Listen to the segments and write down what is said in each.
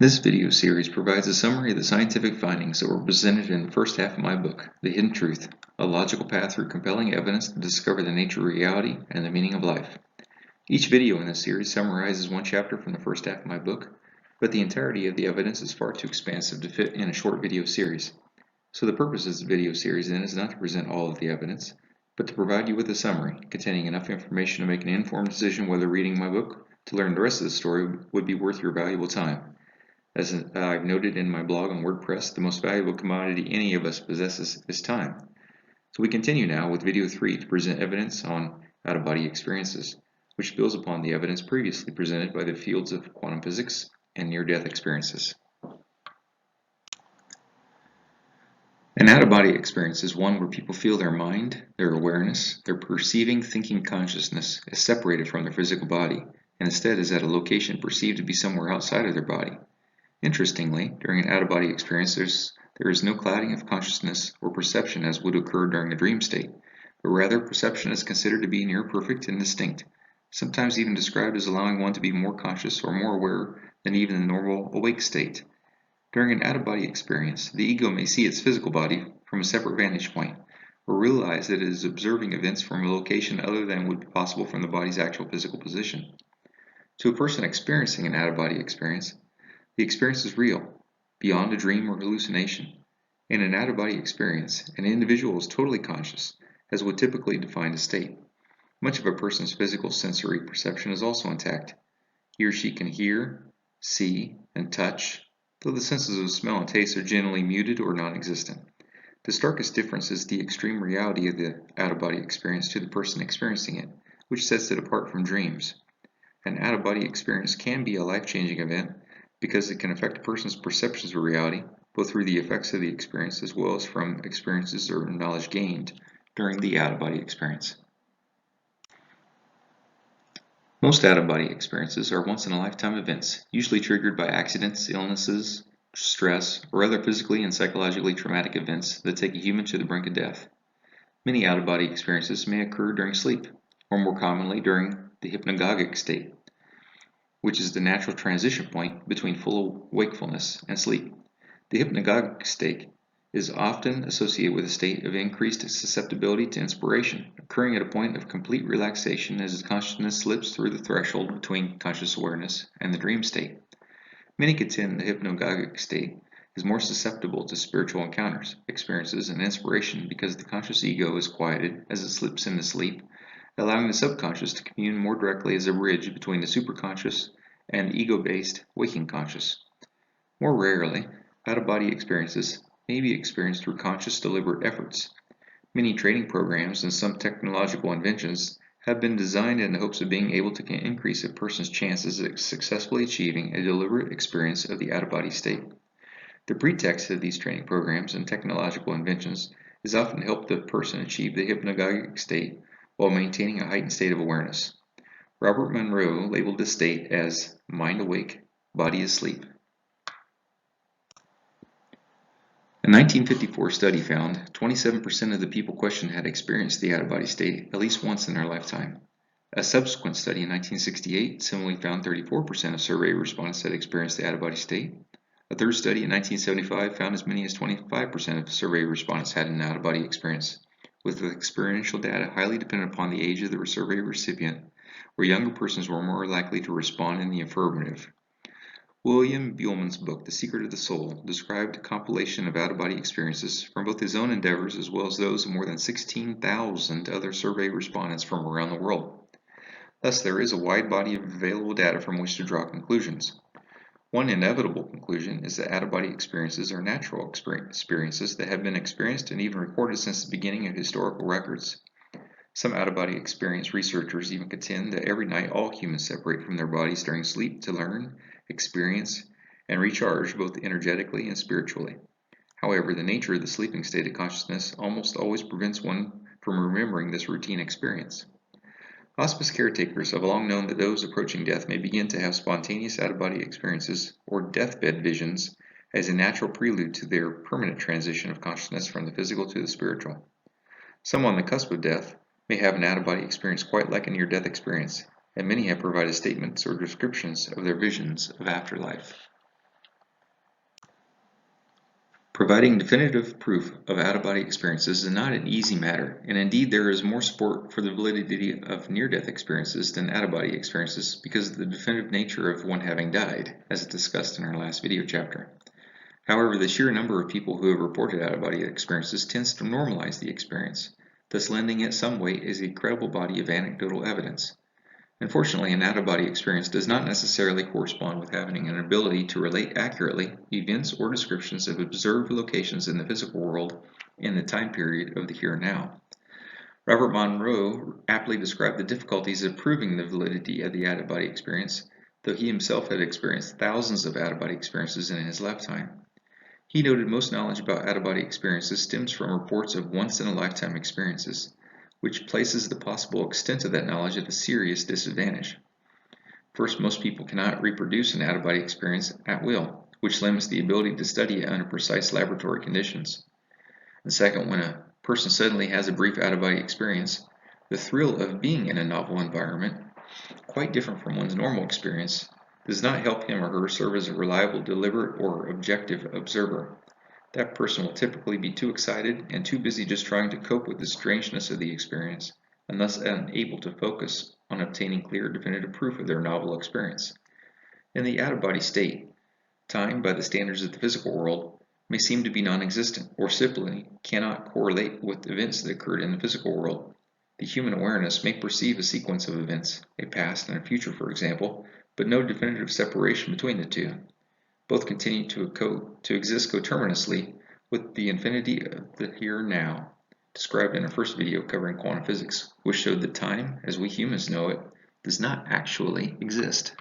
This video series provides a summary of the scientific findings that were presented in the first half of my book, The Hidden Truth, a logical path through compelling evidence to discover the nature of reality and the meaning of life. Each video in this series summarizes one chapter from the first half of my book, but the entirety of the evidence is far too expansive to fit in a short video series. So the purpose of this video series then is not to present all of the evidence, but to provide you with a summary containing enough information to make an informed decision whether reading my book to learn the rest of the story would be worth your valuable time. As I've noted in my blog on WordPress, the most valuable commodity any of us possesses is time. So we continue now with video 3 to present evidence on out-of-body experiences, which builds upon the evidence previously presented by the fields of quantum physics and near-death experiences. An out-of-body experience is one where people feel their mind, their awareness, their perceiving, thinking consciousness is separated from their physical body, and instead is at a location perceived to be somewhere outside of their body. Interestingly, during an out-of-body experience, there is no clouding of consciousness or perception as would occur during a dream state, but rather perception is considered to be near perfect and distinct, sometimes even described as allowing one to be more conscious or more aware than even the normal awake state. During an out-of-body experience, the ego may see its physical body from a separate vantage point, or realize that it is observing events from a location other than would be possible from the body's actual physical position. To a person experiencing an out-of-body experience, the experience is real, beyond a dream or hallucination. In an out-of-body experience, an individual is totally conscious, as would typically define a state. Much of a person's physical sensory perception is also intact. He or she can hear, see, and touch, though the senses of smell and taste are generally muted or non-existent. The starkest difference is the extreme reality of the out-of-body experience to the person experiencing it, which sets it apart from dreams. An out-of-body experience can be a life-changing event, because it can affect a person's perceptions of reality, both through the effects of the experience as well as from experiences or knowledge gained during the out-of-body experience. Most out-of-body experiences are once-in-a-lifetime events, usually triggered by accidents, illnesses, stress, or other physically and psychologically traumatic events that take a human to the brink of death. Many out-of-body experiences may occur during sleep, or more commonly during the hypnagogic state, which is the natural transition point between full wakefulness and sleep. The hypnagogic state is often associated with a state of increased susceptibility to inspiration, occurring at a point of complete relaxation as the consciousness slips through the threshold between conscious awareness and the dream state. Many contend the hypnagogic state is more susceptible to spiritual encounters, experiences, and inspiration because the conscious ego is quieted as it slips into sleep, allowing the subconscious to commune more directly as a bridge between the superconscious and ego-based waking conscious. More rarely, out-of-body experiences may be experienced through conscious, deliberate efforts. Many training programs and some technological inventions have been designed in the hopes of being able to increase a person's chances of successfully achieving a deliberate experience of the out-of-body state. The pretext of these training programs and technological inventions is often to help the person achieve the hypnagogic state while maintaining a heightened state of awareness. Robert Monroe labeled this state as mind awake, body asleep. A 1954 study found 27% of the people questioned had experienced the out-of-body state at least once in their lifetime. A subsequent study in 1968 similarly found 34% of survey respondents had experienced the out-of-body state. A third study in 1975 found as many as 25% of survey respondents had an out-of-body experience, with the experiential data highly dependent upon the age of the survey recipient, where younger persons were more likely to respond in the affirmative. William Buhlman's book, The Secret of the Soul, described a compilation of out-of-body experiences from both his own endeavors as well as those of more than 16,000 other survey respondents from around the world. Thus, there is a wide body of available data from which to draw conclusions. One inevitable conclusion is that out-of-body experiences are natural experiences that have been experienced and even recorded since the beginning of historical records. Some out-of-body experience researchers even contend that every night all humans separate from their bodies during sleep to learn, experience, and recharge both energetically and spiritually. However, the nature of the sleeping state of consciousness almost always prevents one from remembering this routine experience. Hospice caretakers have long known that those approaching death may begin to have spontaneous out-of-body experiences or deathbed visions as a natural prelude to their permanent transition of consciousness from the physical to the spiritual. Some on the cusp of death may have an out-of-body experience quite like a near-death experience, and many have provided statements or descriptions of their visions of afterlife. Providing definitive proof of out-of-body experiences is not an easy matter, and indeed there is more support for the validity of near-death experiences than out-of-body experiences because of the definitive nature of one having died, as discussed in our last video chapter. However, the sheer number of people who have reported out-of-body experiences tends to normalize the experience, thus lending it some weight as a credible body of anecdotal evidence. Unfortunately, an out-of-body experience does not necessarily correspond with having an ability to relate accurately events or descriptions of observed locations in the physical world in the time period of the here and now. Robert Monroe aptly described the difficulties of proving the validity of the out-of-body experience, though he himself had experienced thousands of out-of-body experiences in his lifetime. He noted most knowledge about out-of-body experiences stems from reports of once-in-a-lifetime experiences, which places the possible extent of that knowledge at a serious disadvantage. First, most people cannot reproduce an out-of-body experience at will, which limits the ability to study it under precise laboratory conditions. And second, when a person suddenly has a brief out-of-body experience, the thrill of being in a novel environment, quite different from one's normal experience, does not help him or her serve as a reliable, deliberate, or objective observer. That person will typically be too excited and too busy just trying to cope with the strangeness of the experience, and thus unable to focus on obtaining clear, definitive proof of their novel experience. In the out-of-body state, time, by the standards of the physical world, may seem to be non-existent, or simply cannot correlate with events that occurred in the physical world. The human awareness may perceive a sequence of events, a past and a future for example, but no definitive separation between the two. Both continue to exist coterminously with the infinity of the here and now, described in our first video covering quantum physics, which showed that time, as we humans know it, does not actually exist.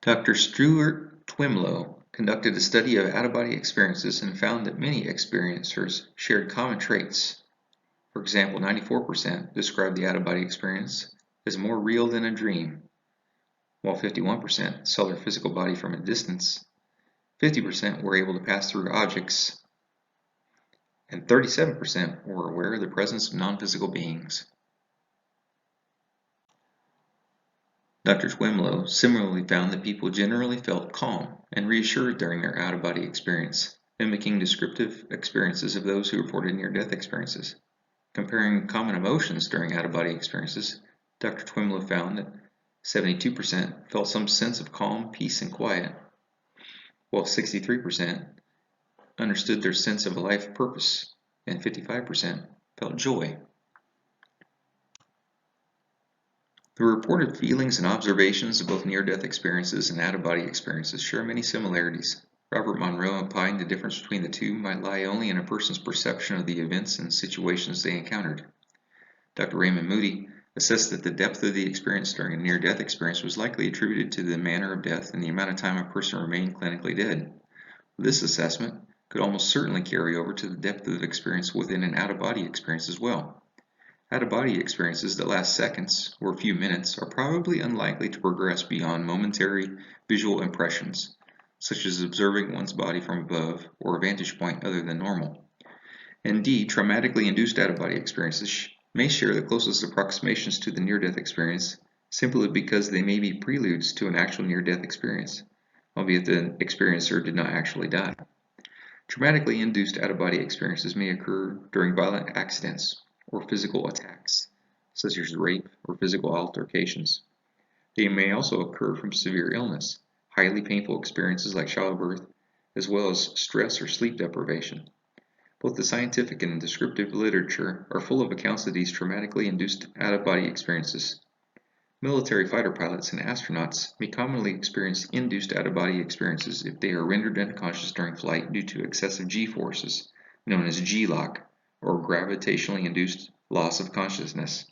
Dr. Stuart Twemlow conducted a study of out-of-body experiences and found that many experiencers shared common traits. For example, 94% described the out-of-body experience as more real than a dream, while 51% saw their physical body from a distance, 50% were able to pass through objects, and 37% were aware of the presence of non-physical beings. Dr. Twemlow similarly found that people generally felt calm and reassured during their out-of-body experience, mimicking descriptive experiences of those who reported near-death experiences. Comparing common emotions during out-of-body experiences, Dr. Twemlow found that 72% felt some sense of calm, peace, and quiet, while 63% understood their sense of a life purpose, and 55% felt joy. The reported feelings and observations of both near-death experiences and out-of-body experiences share many similarities. Robert Monroe opined the difference between the two might lie only in a person's perception of the events and situations they encountered. Dr. Raymond Moody assessed that the depth of the experience during a near-death experience was likely attributed to the manner of death and the amount of time a person remained clinically dead. This assessment could almost certainly carry over to the depth of experience within an out-of-body experience as well. Out-of-body experiences that last seconds or a few minutes are probably unlikely to progress beyond momentary visual impressions, such as observing one's body from above or a vantage point other than normal. Indeed, traumatically induced out-of-body experiences may share the closest approximations to the near-death experience simply because they may be preludes to an actual near-death experience, albeit the experiencer did not actually die. Traumatically induced out-of-body experiences may occur during violent accidents or physical attacks, such as rape or physical altercations. They may also occur from severe illness, highly painful experiences like childbirth, as well as stress or sleep deprivation. Both the scientific and descriptive literature are full of accounts of these traumatically induced out-of-body experiences. Military fighter pilots and astronauts may commonly experience induced out-of-body experiences if they are rendered unconscious during flight due to excessive G-forces, known as G-LOC, or gravitationally induced loss of consciousness.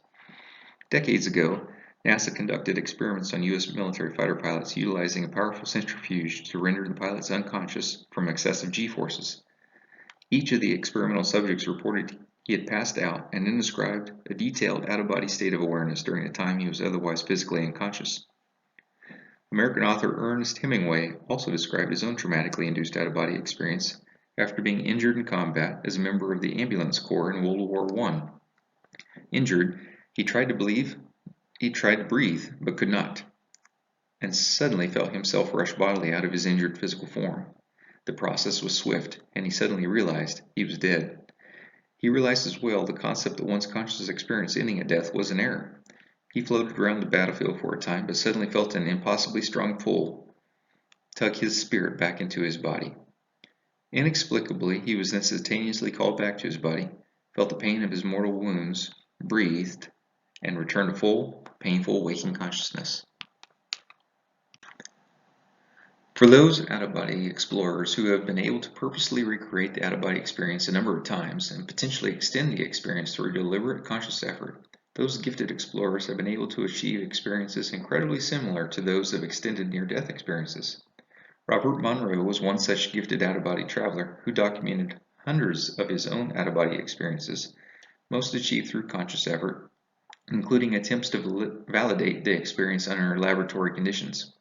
Decades ago, NASA conducted experiments on U.S. military fighter pilots utilizing a powerful centrifuge to render the pilots unconscious from excessive G-forces. Each of the experimental subjects reported he had passed out and then described a detailed out-of-body state of awareness during the time he was otherwise physically unconscious. American author Ernest Hemingway also described his own traumatically induced out-of-body experience after being injured in combat as a member of the Ambulance Corps in World War I. Injured, he tried to breathe, but could not, and suddenly felt himself rush bodily out of his injured physical form. The process was swift, and he suddenly realized he was dead. He realized as well the concept that one's conscious experience ending at death was an error. He floated around the battlefield for a time, but suddenly felt an impossibly strong pull tug his spirit back into his body. Inexplicably, he was instantaneously called back to his body, felt the pain of his mortal wounds, breathed, and returned to full, painful waking consciousness. For those out-of-body explorers who have been able to purposely recreate the out-of-body experience a number of times and potentially extend the experience through deliberate conscious effort, those gifted explorers have been able to achieve experiences incredibly similar to those of extended near-death experiences. Robert Monroe was one such gifted out-of-body traveler who documented hundreds of his own out-of-body experiences, most achieved through conscious effort, including attempts to validate the experience under laboratory conditions.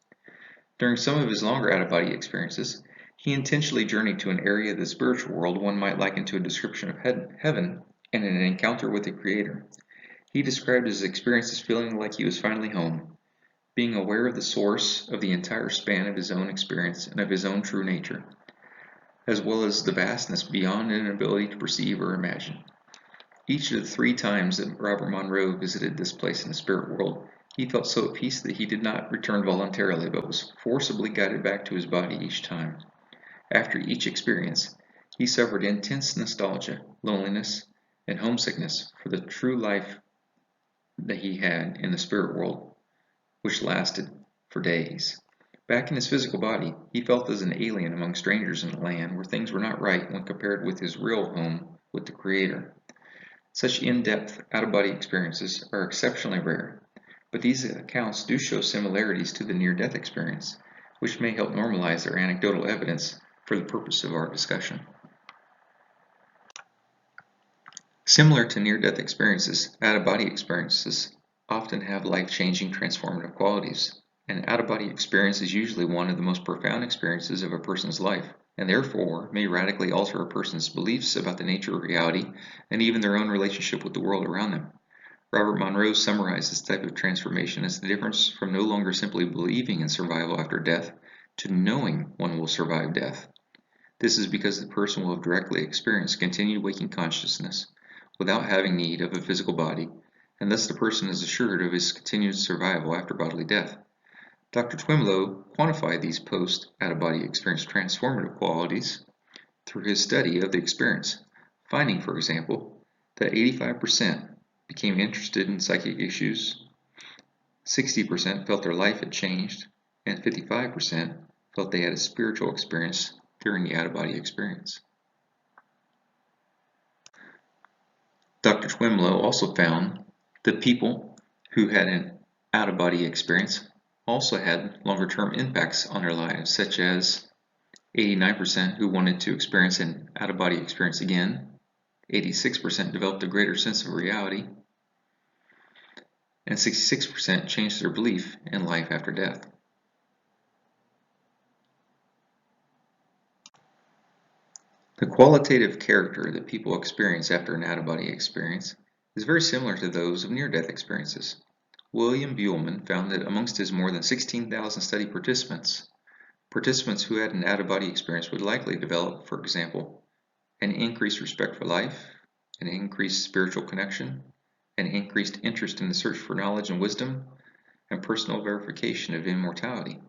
During some of his longer out-of-body experiences, he intentionally journeyed to an area of the spiritual world one might liken to a description of heaven and an encounter with the Creator. He described his experience as feeling like he was finally home, being aware of the source of the entire span of his own experience and of his own true nature, as well as the vastness beyond an ability to perceive or imagine. Each of the 3 times that Robert Monroe visited this place in the spirit world, he felt so at peace that he did not return voluntarily, but was forcibly guided back to his body each time. After each experience, he suffered intense nostalgia, loneliness, and homesickness for the true life that he had in the spirit world, which lasted for days. Back in his physical body, he felt as an alien among strangers in a land where things were not right when compared with his real home with the Creator. Such in-depth, out-of-body experiences are exceptionally rare, but these accounts do show similarities to the near-death experience, which may help normalize their anecdotal evidence for the purpose of our discussion. Similar to near-death experiences, out-of-body experiences often have life-changing transformative qualities. An out-of-body experience is usually one of the most profound experiences of a person's life, and therefore may radically alter a person's beliefs about the nature of reality and even their own relationship with the world around them. Robert Monroe summarized this type of transformation as the difference from no longer simply believing in survival after death to knowing one will survive death. This is because the person will have directly experienced continued waking consciousness without having need of a physical body, and thus the person is assured of his continued survival after bodily death. Dr. Twemlow quantified these post-out-of-body experience transformative qualities through his study of the experience, finding, for example, that 85% became interested in psychic issues, 60% felt their life had changed, and 55% felt they had a spiritual experience during the out-of-body experience. Dr. Twemlow also found that people who had an out-of-body experience also had longer-term impacts on their lives, such as 89% who wanted to experience an out-of-body experience again, 86% developed a greater sense of reality, and 66% changed their belief in life after death. The qualitative character that people experience after an out-of-body experience is very similar to those of near-death experiences. William Buhlman found that amongst his more than 16,000 study participants who had an out-of-body experience would likely develop, for example, an increased respect for life, an increased spiritual connection, an increased interest in the search for knowledge and wisdom, and personal verification of immortality.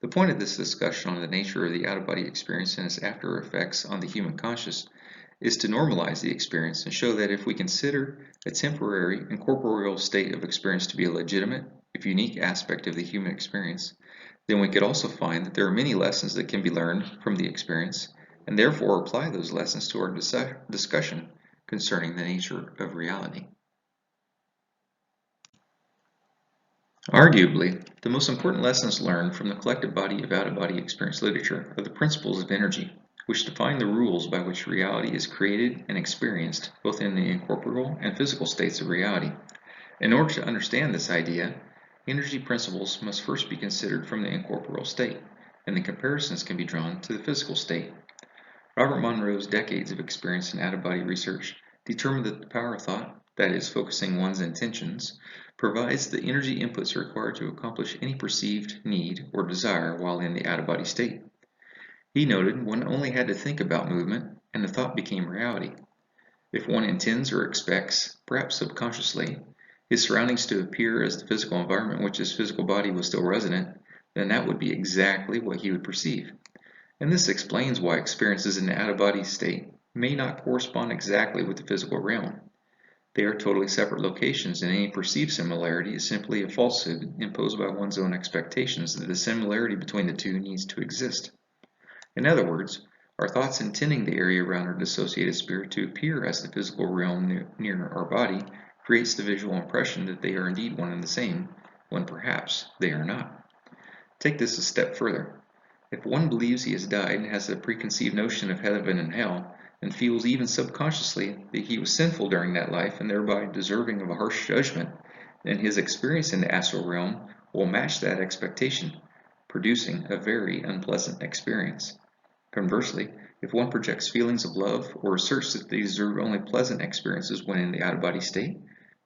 The point of this discussion on the nature of the out-of-body experience and its after effects on the human conscious is to normalize the experience and show that if we consider a temporary incorporeal state of experience to be a legitimate, if unique aspect of the human experience, then we could also find that there are many lessons that can be learned from the experience, and therefore apply those lessons to our discussion concerning the nature of reality. Arguably, the most important lessons learned from the collective body of out-of-body experience literature are the principles of energy, which define the rules by which reality is created and experienced both in the incorporeal and physical states of reality. In order to understand this idea, energy principles must first be considered from the incorporeal state, and the comparisons can be drawn to the physical state. Robert Monroe's decades of experience in out-of-body research determined that the power of thought, that is, focusing one's intentions, provides the energy inputs required to accomplish any perceived need or desire while in the out-of-body state. He noted one only had to think about movement, and the thought became reality. If one intends or expects, perhaps subconsciously, his surroundings to appear as the physical environment in which his physical body was still resident, then that would be exactly what he would perceive. And this explains why experiences in the out-of-body state may not correspond exactly with the physical realm. They are totally separate locations, and any perceived similarity is simply a falsehood imposed by one's own expectations that the similarity between the two needs to exist. In other words, our thoughts intending the area around our dissociated spirit to appear as the physical realm near our body creates the visual impression that they are indeed one and the same, when perhaps they are not. Take this a step further. If one believes he has died and has a preconceived notion of heaven and hell, and feels even subconsciously that he was sinful during that life and thereby deserving of a harsh judgment, then his experience in the astral realm will match that expectation, producing a very unpleasant experience. Conversely, if one projects feelings of love or asserts that they deserve only pleasant experiences when in the out-of-body state,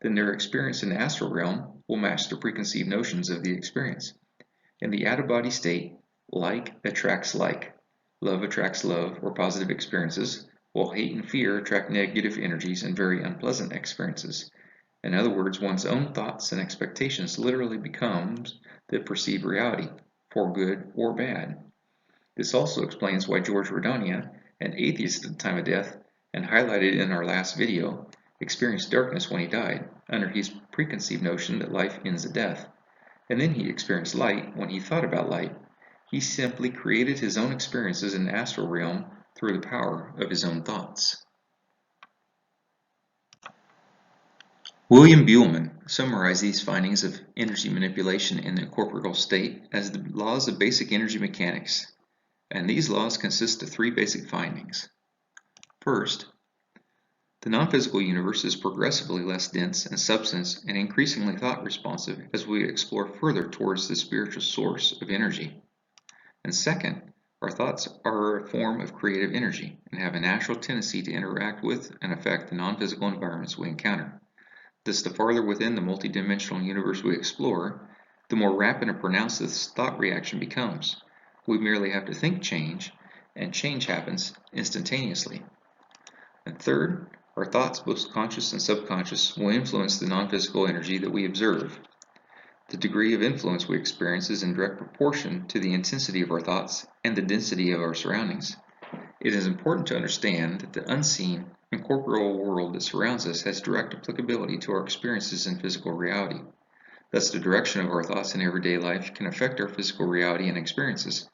then their experience in the astral realm will match their preconceived notions of the experience. In the out-of-body state, like attracts like. Love attracts love or positive experiences, while hate and fear attract negative energies and very unpleasant experiences. In other words, one's own thoughts and expectations literally becomes the perceived reality, for good or bad. This also explains why George Rodonia, an atheist at the time of death, and highlighted in our last video, experienced darkness when he died, under his preconceived notion that life ends at death. And then he experienced light when he thought about light. He simply created his own experiences in the astral realm through the power of his own thoughts. William Buhlman summarized these findings of energy manipulation in the corporeal state as the laws of basic energy mechanics. And these laws consist of three basic findings. First, the non-physical universe is progressively less dense in substance and increasingly thought responsive as we explore further towards the spiritual source of energy. And second, our thoughts are a form of creative energy and have a natural tendency to interact with and affect the non-physical environments we encounter. Thus, the farther within the multidimensional universe we explore, the more rapid and pronounced this thought reaction becomes. We merely have to think change, and change happens instantaneously. And third, our thoughts, both conscious and subconscious, will influence the non-physical energy that we observe. The degree of influence we experience is in direct proportion to the intensity of our thoughts and the density of our surroundings. It is important to understand that the unseen, incorporeal world that surrounds us has direct applicability to our experiences in physical reality. Thus, the direction of our thoughts in everyday life can affect our physical reality and experiences.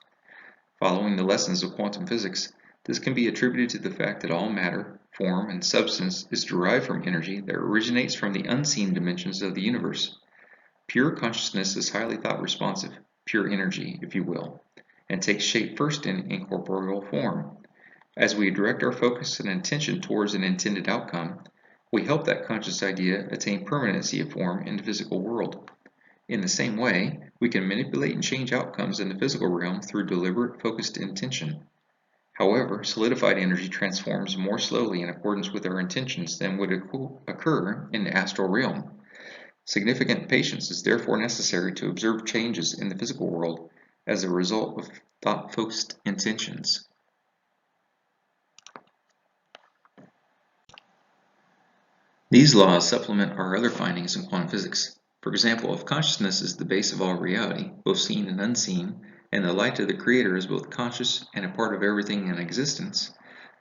Following the lessons of quantum physics, this can be attributed to the fact that all matter, form, and substance is derived from energy that originates from the unseen dimensions of the universe. Pure consciousness is highly thought responsive, pure energy, if you will, and takes shape first in incorporeal form. As we direct our focus and intention towards an intended outcome, we help that conscious idea attain permanency of form in the physical world. In the same way, we can manipulate and change outcomes in the physical realm through deliberate, focused intention. However, solidified energy transforms more slowly in accordance with our intentions than would occur in the astral realm. Significant patience is therefore necessary to observe changes in the physical world as a result of thought-focused intentions. These laws supplement our other findings in quantum physics. For example, if consciousness is the base of all reality, both seen and unseen, and the light of the Creator is both conscious and a part of everything in existence,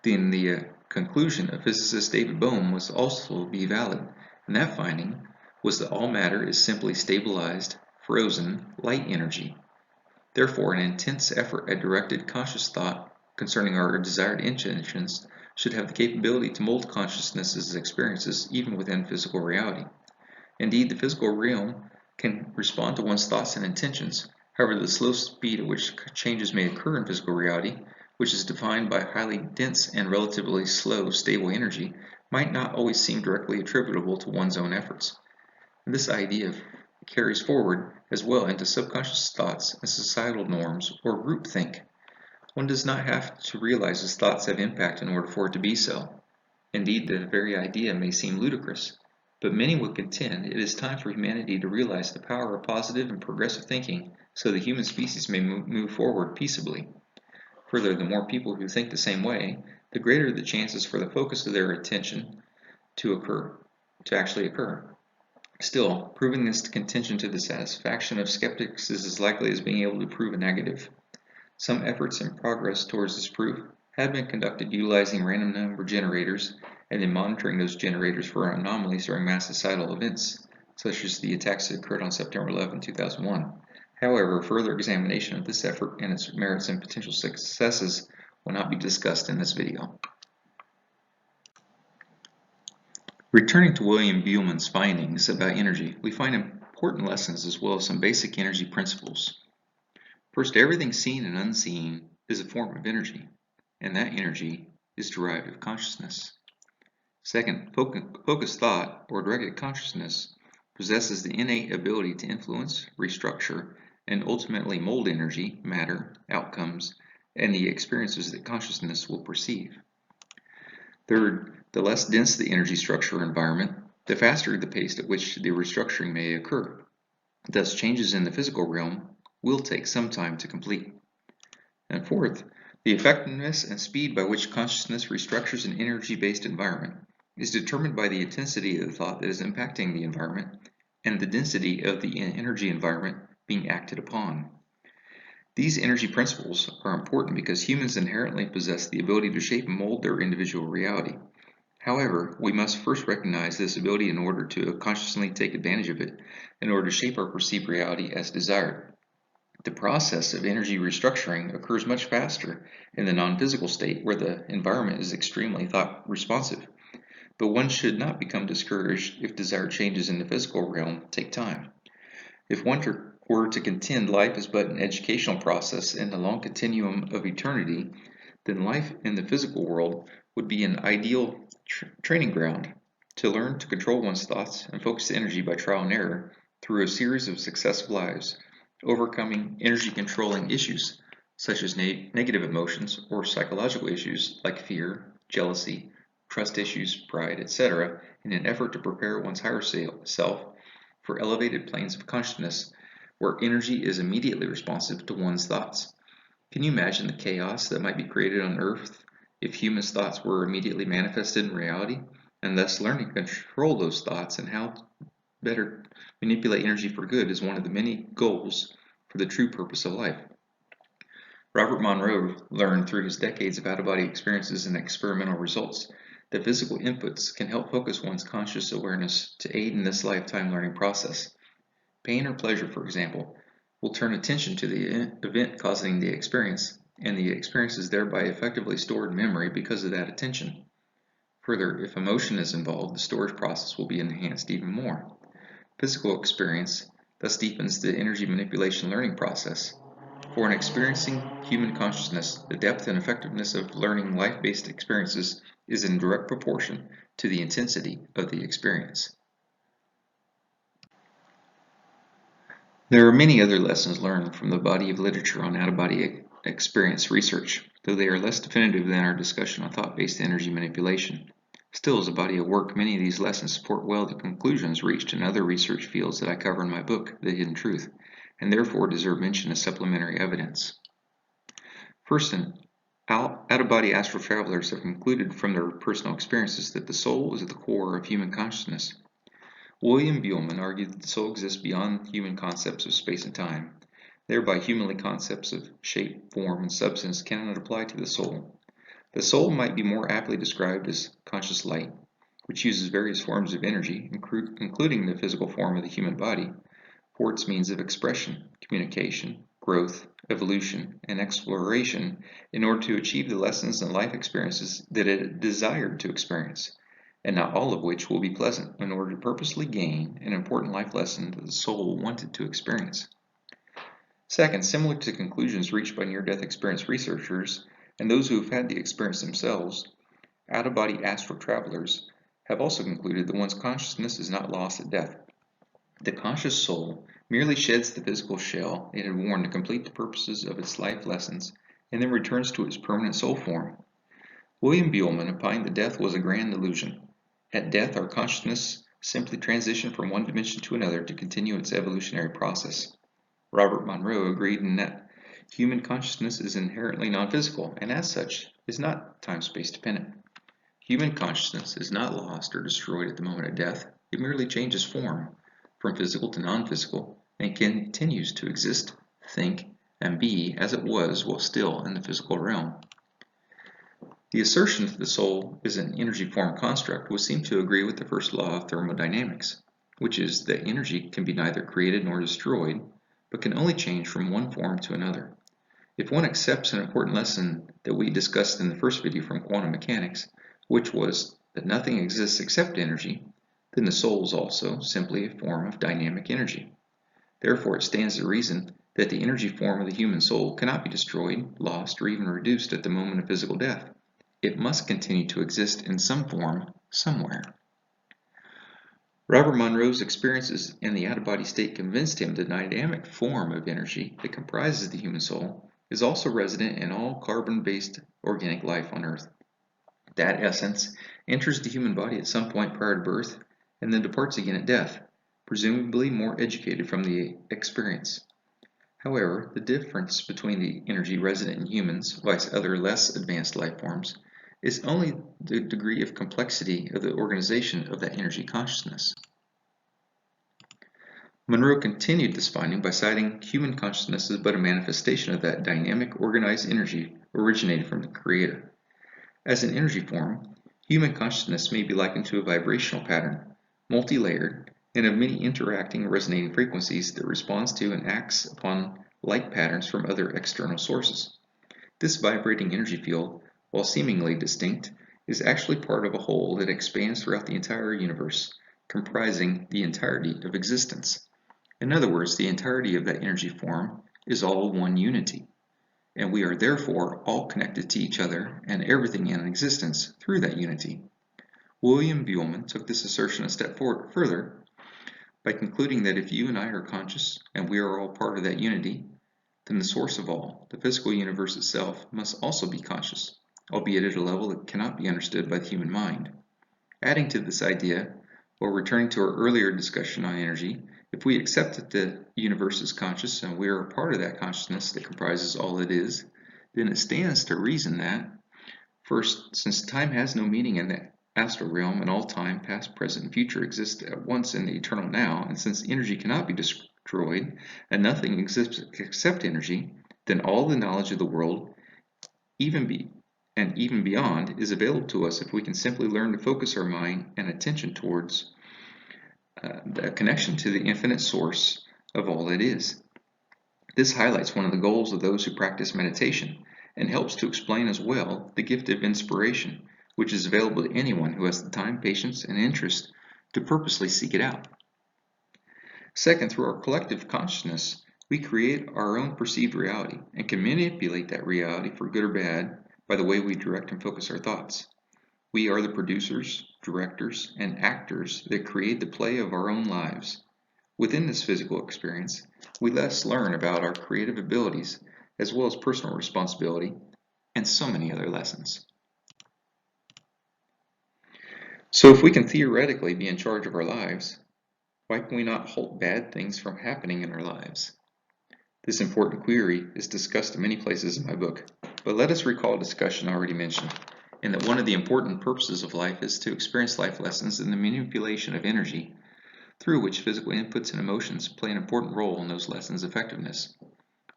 then the conclusion of physicist David Bohm must also be valid, and that finding was that all matter is simply stabilized, frozen light energy. Therefore, an intense effort at directed conscious thought concerning our desired intentions should have the capability to mold consciousness's experiences even within physical reality. Indeed, the physical realm can respond to one's thoughts and intentions. However, the slow speed at which changes may occur in physical reality, which is defined by highly dense and relatively slow, stable energy, might not always seem directly attributable to one's own efforts. And this idea carries forward as well into subconscious thoughts and societal norms or groupthink. One does not have to realize his thoughts have impact in order for it to be so. Indeed, the very idea may seem ludicrous, but many would contend it is time for humanity to realize the power of positive and progressive thinking so the human species may move forward peaceably. Further, the more people who think the same way, the greater the chances for the focus of their attention to actually occur. Still, proving this contention to the satisfaction of skeptics is as likely as being able to prove a negative. Some efforts and progress towards this proof have been conducted utilizing random number generators and then monitoring those generators for anomalies during mass societal events, such as the attacks that occurred on September 11, 2001. However, further examination of this effort and its merits and potential successes will not be discussed in this video. Returning to William Buhlmann's findings about energy, we find important lessons as well as some basic energy principles. First, everything seen and unseen is a form of energy, and that energy is derived of consciousness. Second, focused thought or directed consciousness possesses the innate ability to influence, restructure, and ultimately mold energy, matter, outcomes, and the experiences that consciousness will perceive. Third, the less dense the energy structure or environment, the faster the pace at which the restructuring may occur. Thus, changes in the physical realm will take some time to complete. And fourth, the effectiveness and speed by which consciousness restructures an energy-based environment is determined by the intensity of the thought that is impacting the environment and the density of the energy environment being acted upon. These energy principles are important because humans inherently possess the ability to shape and mold their individual reality. However, we must first recognize this ability in order to consciously take advantage of it, in order to shape our perceived reality as desired. The process of energy restructuring occurs much faster in the non-physical state where the environment is extremely thought responsive. But one should not become discouraged if desired changes in the physical realm take time. If one were to contend life is but an educational process in the long continuum of eternity, then life in the physical world would be an ideal training ground to learn to control one's thoughts and focus energy by trial and error through a series of successive lives, overcoming energy controlling issues such as negative emotions or psychological issues like fear, jealousy, trust issues, pride, etc., in an effort to prepare one's higher self for elevated planes of consciousness where energy is immediately responsive to one's thoughts. Can you imagine the chaos that might be created on Earth if humans' thoughts were immediately manifested in reality, and thus learning to control those thoughts and how better manipulate energy for good is one of the many goals for the true purpose of life. Robert Monroe learned through his decades of out-of-body experiences and experimental results that physical inputs can help focus one's conscious awareness to aid in this lifetime learning process. Pain or pleasure, for example, will turn attention to the event causing the experience, and the experience is thereby effectively stored in memory because of that attention. Further, if emotion is involved, the storage process will be enhanced even more. Physical experience thus deepens the energy manipulation learning process. For an experiencing human consciousness, the depth and effectiveness of learning life-based experiences is in direct proportion to the intensity of the experience. There are many other lessons learned from the body of literature on out-of-body experience research, though they are less definitive than our discussion on thought-based energy manipulation. Still, as a body of work, many of these lessons support well the conclusions reached in other research fields that I cover in my book, The Hidden Truth, and therefore deserve mention as supplementary evidence. First, out-of-body astral travelers have concluded from their personal experiences that the soul is at the core of human consciousness. William Buhlmann argued that the soul exists beyond human concepts of space and time. Thereby, humanly concepts of shape, form, and substance cannot apply to the soul. The soul might be more aptly described as conscious light, which uses various forms of energy, including the physical form of the human body, for its means of expression, communication, growth, evolution, and exploration in order to achieve the lessons and life experiences that it desired to experience, and not all of which will be pleasant, in order to purposely gain an important life lesson that the soul wanted to experience. Second, similar to conclusions reached by near-death experience researchers and those who have had the experience themselves, out-of-body astral travelers have also concluded that one's consciousness is not lost at death. The conscious soul merely sheds the physical shell it had worn to complete the purposes of its life lessons and then returns to its permanent soul form. William Buhlmann opined that death was a grand illusion. At death, our consciousness simply transitioned from one dimension to another to continue its evolutionary process. Robert Monroe agreed in that Human consciousness is inherently non-physical and as such is not time-space dependent. Human consciousness is not lost or destroyed at the moment of death. It merely changes form from physical to non-physical and continues to exist, think, and be as it was while still in the physical realm. The assertion that the soul is an energy form construct would seem to agree with the first law of thermodynamics, which is that energy can be neither created nor destroyed, but can only change from one form to another. If one accepts an important lesson that we discussed in the first video from quantum mechanics, which was that nothing exists except energy, then the soul is also simply a form of dynamic energy. Therefore, it stands to reason that the energy form of the human soul cannot be destroyed, lost, or even reduced at the moment of physical death. It must continue to exist in some form, somewhere. Robert Monroe's experiences in the out-of-body state convinced him the dynamic form of energy that comprises the human soul is also resident in all carbon-based organic life on Earth. That essence enters the human body at some point prior to birth and then departs again at death, presumably more educated from the experience. However, the difference between the energy resident in humans, vice other less advanced life forms, is only the degree of complexity of the organization of that energy consciousness. Monroe continued this finding by citing human consciousness as but a manifestation of that dynamic organized energy originated from the Creator. As an energy form, human consciousness may be likened to a vibrational pattern, multi-layered, and of many interacting and resonating frequencies that responds to and acts upon light patterns from other external sources. This vibrating energy field, while seemingly distinct, is actually part of a whole that expands throughout the entire universe, comprising the entirety of existence. In other words, the entirety of that energy form is all one unity, and we are therefore all connected to each other and everything in existence through that unity. William Buhlman took this assertion a step further by concluding that if you and I are conscious and we are all part of that unity, then the source of all, the physical universe itself, must also be conscious, albeit at a level that cannot be understood by the human mind. Adding to this idea, or returning to our earlier discussion on energy, if we accept that the universe is conscious and we are a part of that consciousness that comprises all it is, then it stands to reason that, first, since time has no meaning in the astral realm and all time, past, present, and future exist at once in the eternal now, and since energy cannot be destroyed and nothing exists except energy, then all the knowledge of the world, even beyond, is available to us if we can simply learn to focus our mind and attention towards the connection to the infinite source of all that is. This highlights one of the goals of those who practice meditation and helps to explain as well the gift of inspiration, which is available to anyone who has the time, patience, and interest to purposely seek it out. Second, through our collective consciousness, we create our own perceived reality and can manipulate that reality for good or bad by the way we direct and focus our thoughts. We are the producers, directors, and actors that create the play of our own lives. Within this physical experience, we thus learn about our creative abilities as well as personal responsibility and so many other lessons. So if we can theoretically be in charge of our lives, why can we not halt bad things from happening in our lives? This important query is discussed in many places in my book, but let us recall a discussion already mentioned, in that one of the important purposes of life is to experience life lessons in the manipulation of energy, through which physical inputs and emotions play an important role in those lessons' effectiveness.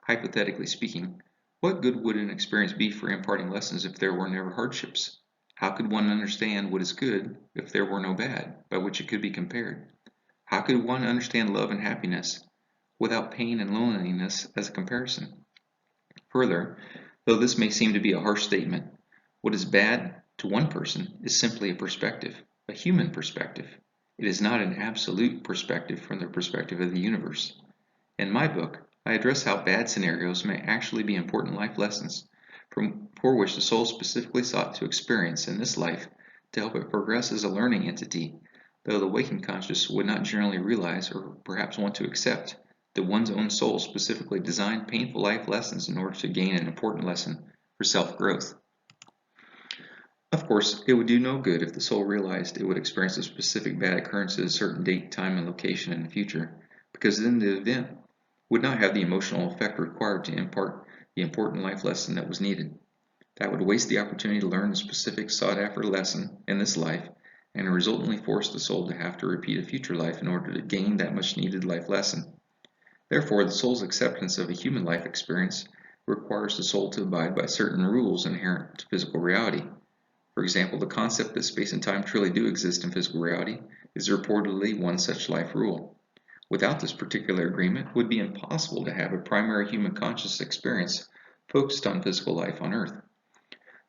Hypothetically speaking, what good would an experience be for imparting lessons if there were never hardships? How could one understand what is good if there were no bad, by which it could be compared? How could one understand love and happiness without pain and loneliness as a comparison? Further, though this may seem to be a harsh statement, what is bad to one person is simply a perspective, a human perspective. It is not an absolute perspective from the perspective of the universe. In my book, I address how bad scenarios may actually be important life lessons for which the soul specifically sought to experience in this life to help it progress as a learning entity, though the waking conscious would not generally realize or perhaps want to accept that one's own soul specifically designed painful life lessons in order to gain an important lesson for self-growth. Of course, it would do no good if the soul realized it would experience a specific bad occurrence at a certain date, time, and location in the future, because then the event would not have the emotional effect required to impart the important life lesson that was needed. That would waste the opportunity to learn the specific sought-after lesson in this life and resultantly force the soul to have to repeat a future life in order to gain that much-needed life lesson. Therefore, the soul's acceptance of a human life experience requires the soul to abide by certain rules inherent to physical reality. For example, the concept that space and time truly do exist in physical reality is reportedly one such life rule. Without this particular agreement, it would be impossible to have a primary human conscious experience focused on physical life on Earth.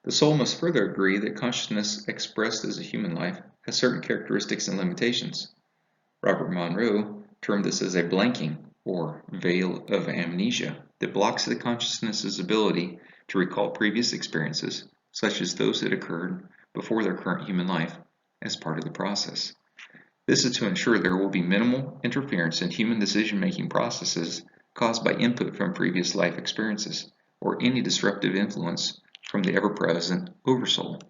The soul must further agree that consciousness expressed as a human life has certain characteristics and limitations. Robert Monroe termed this as a blanking, or veil of amnesia, that blocks the consciousness's ability to recall previous experiences, such as those that occurred before their current human life, as part of the process. This is to ensure there will be minimal interference in human decision-making processes caused by input from previous life experiences, or any disruptive influence from the ever-present Oversoul.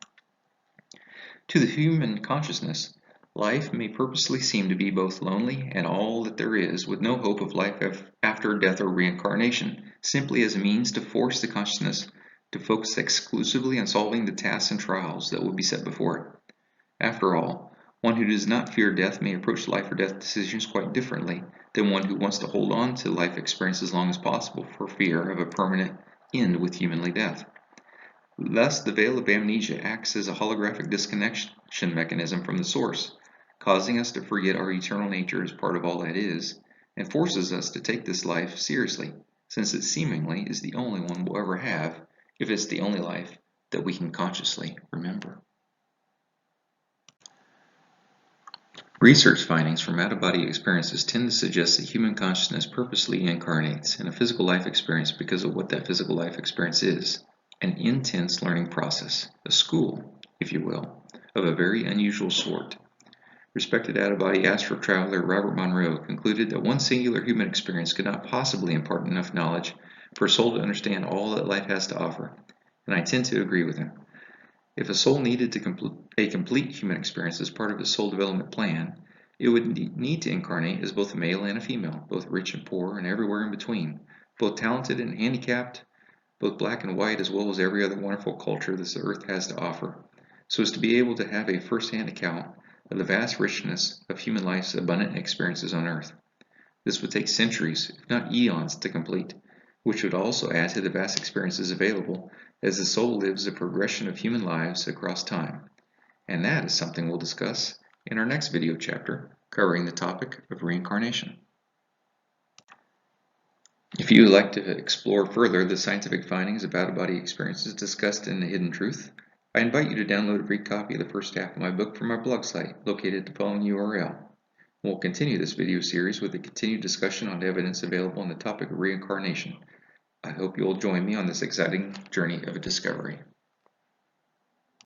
To the human consciousness, life may purposely seem to be both lonely and all that there is, with no hope of life after death or reincarnation, simply as a means to force the consciousness to focus exclusively on solving the tasks and trials that will be set before it. After all, one who does not fear death may approach life or death decisions quite differently than one who wants to hold on to life experience as long as possible for fear of a permanent end with humanly death. Thus, the veil of amnesia acts as a holographic disconnection mechanism from the source, causing us to forget our eternal nature as part of all that is, and forces us to take this life seriously, since it seemingly is the only one we'll ever have, if it's the only life that we can consciously remember. Research findings from out-of-body experiences tend to suggest that human consciousness purposely incarnates in a physical life experience because of what that physical life experience is. An intense learning process, a school, if you will, of a very unusual sort. Respected out-of-body astral traveler Robert Monroe concluded that one singular human experience could not possibly impart enough knowledge for a soul to understand all that life has to offer, and I tend to agree with him. If a soul needed a complete human experience as part of its soul development plan, it would need to incarnate as both a male and a female, both rich and poor and everywhere in between, both talented and handicapped, both black and white, as well as every other wonderful culture this earth has to offer, so as to be able to have a first-hand account of the vast richness of human life's abundant experiences on earth. This would take centuries, if not eons, to complete, which would also add to the vast experiences available as the soul lives the progression of human lives across time. And that is something we'll discuss in our next video chapter, covering the topic of reincarnation. If you would like to explore further the scientific findings of out-of-body experiences discussed in The Hidden Truth, I invite you to download a free copy of the first half of my book from our blog site, located at the following URL. We'll continue this video series with a continued discussion on evidence available on the topic of reincarnation. I hope you'll join me on this exciting journey of discovery.